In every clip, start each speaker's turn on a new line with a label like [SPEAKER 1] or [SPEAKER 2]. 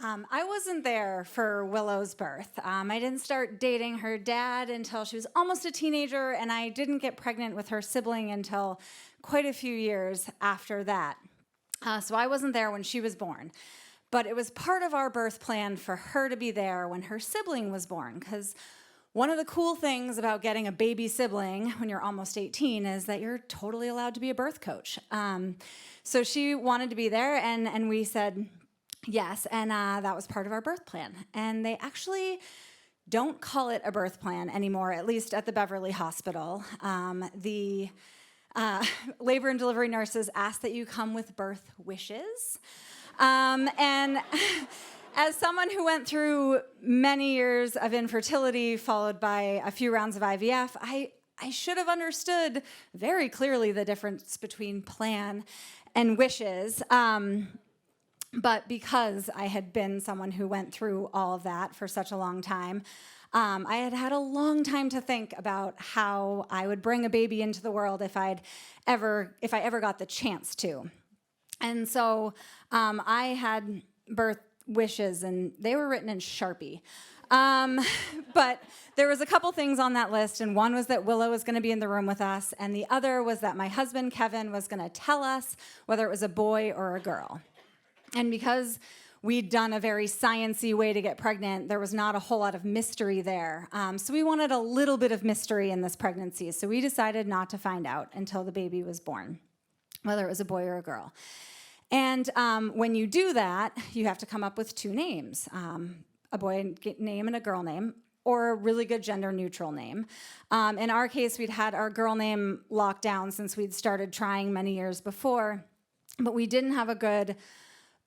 [SPEAKER 1] I wasn't there for Willow's birth. I didn't start dating her dad until she was almost a teenager, and I didn't get pregnant with her sibling until quite a few years after that. So I wasn't there when she was born. But it was part of our birth plan for her to be there when her sibling was born, because one of the cool things about getting a baby sibling when you're almost 18 is that you're totally allowed to be a birth coach. So she wanted to be there, and we said yes, and that was part of our birth plan. And they actually don't call it a birth plan anymore, at least at the Beverly Hospital. The labor and delivery nurses ask that you come with birth wishes. And as someone who went through many years of infertility followed by a few rounds of IVF, I should have understood very clearly the difference between plan and wishes. But because I had been someone who went through all of that for such a long time, I had had a long time to think about how I would bring a baby into the world if I ever got the chance to. And so I had birth wishes, and they were written in Sharpie. But there was a couple things on that list, and one was that Willow was going to be in the room with us, and the other was that my husband, Kevin, was going to tell us whether it was a boy or a girl. And because we'd done a very science-y way to get pregnant, there was not a whole lot of mystery there. So we wanted a little bit of mystery in this pregnancy, so we decided not to find out until the baby was born, whether it was a boy or a girl. And when you do that, you have to come up with two names, a boy name and a girl name, or a really good gender-neutral name. In our case, we'd had our girl name locked down since we'd started trying many years before, but we didn't have a good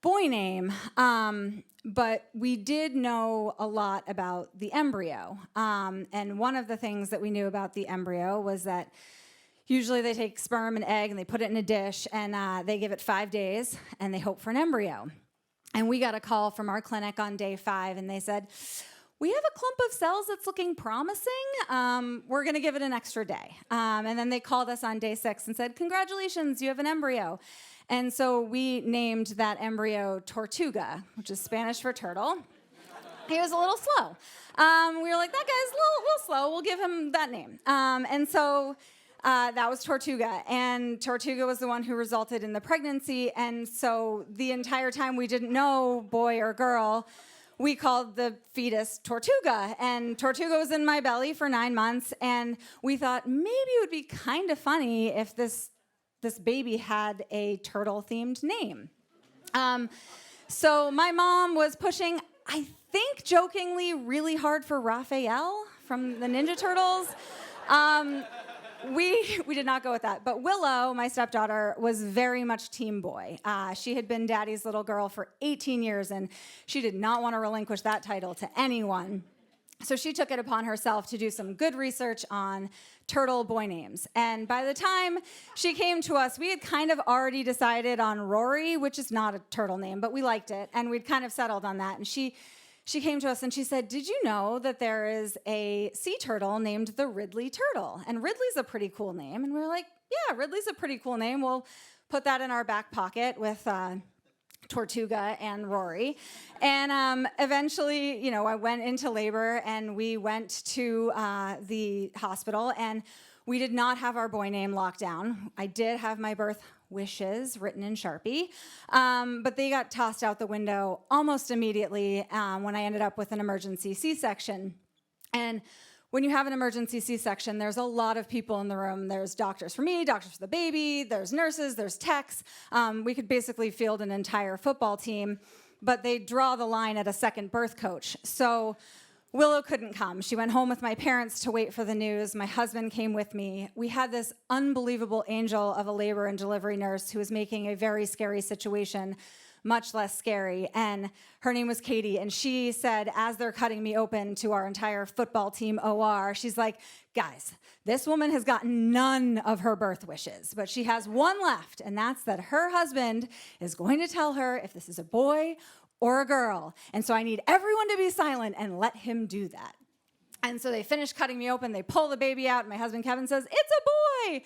[SPEAKER 1] boy name. But we did know a lot about the embryo. And one of the things that we knew about the embryo was that usually they take sperm and egg and they put it in a dish, and they give it 5 days and they hope for an embryo. And we got a call from our clinic on day 5, and they said, we have a clump of cells that's looking promising. We're going to give it an extra day. And then they called us on day 6 and said, congratulations, you have an embryo. And so we named that embryo Tortuga, which is Spanish for turtle. He was a little slow. We were like, that guy's a little slow. We'll give him that name. And so that was Tortuga, and Tortuga was the one who resulted in the pregnancy, and so the entire time we didn't know boy or girl, we called the fetus Tortuga, and Tortuga was in my belly for 9 months, and we thought maybe it would be kind of funny if this baby had a turtle-themed name. So my mom was pushing, I think jokingly, really hard for Raphael from the Ninja Turtles. We did not go with that. But Willow, my stepdaughter, was very much team boy. She had been daddy's little girl for 18 years, and she did not want to relinquish that title to anyone. So she took it upon herself to do some good research on turtle boy names. And by the time she came to us, we had kind of already decided on Rory, which is not a turtle name, but we liked it, and we'd kind of settled on that. And she came to us and she said, did you know that there is a sea turtle named the Ridley turtle? And Ridley's a pretty cool name. And we were like, yeah, Ridley's a pretty cool name. We'll put that in our back pocket with Tortuga and Rory. And eventually, I went into labor, and we went to the hospital, and we did not have our boy name locked down. I did have my birth wishes written in Sharpie, but they got tossed out the window almost immediately when I ended up with an emergency C-section. And when you have an emergency C-section, there's a lot of people in the room. There's doctors for me, doctors for the baby, there's nurses, there's techs. We could basically field an entire football team, but they draw the line at a second birth coach. So Willow couldn't come. She went home with my parents to wait for the news. My husband came with me. We had this unbelievable angel of a labor and delivery nurse who was making a very scary situation much less scary, and her name was Katie, and she said, as they're cutting me open to our entire football team OR, she's like, guys, this woman has gotten none of her birth wishes, but she has one left, and that's that her husband is going to tell her if this is a boy or a girl, and so I need everyone to be silent and let him do that. And so they finish cutting me open, they pull the baby out, and my husband Kevin says, it's a boy!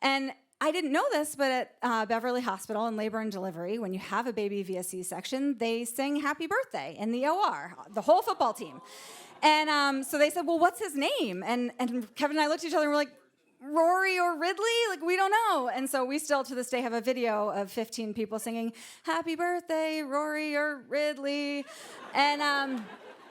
[SPEAKER 1] And I didn't know this, but at Beverly Hospital in labor and delivery, when you have a baby via C-section, they sing happy birthday in the OR, the whole football team. And so they said, well, what's his name? And Kevin and I looked at each other and we're like, Rory or Ridley? Like, we don't know. And so we still, to this day, have a video of 15 people singing, happy birthday, Rory or Ridley. And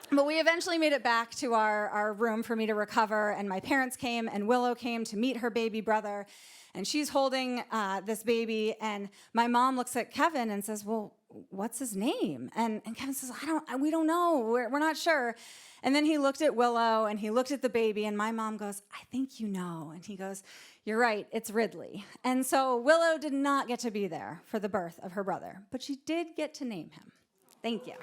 [SPEAKER 1] but we eventually made it back to our room for me to recover, and my parents came, and Willow came to meet her baby brother, and she's holding this baby, and my mom looks at Kevin and says, well, what's his name? And Kevin says, we don't know, we're not sure. And then he looked at Willow, and he looked at the baby, and my mom goes, I think you know. And he goes, you're right, it's Ridley. And so Willow did not get to be there for the birth of her brother, but she did get to name him. Thank you.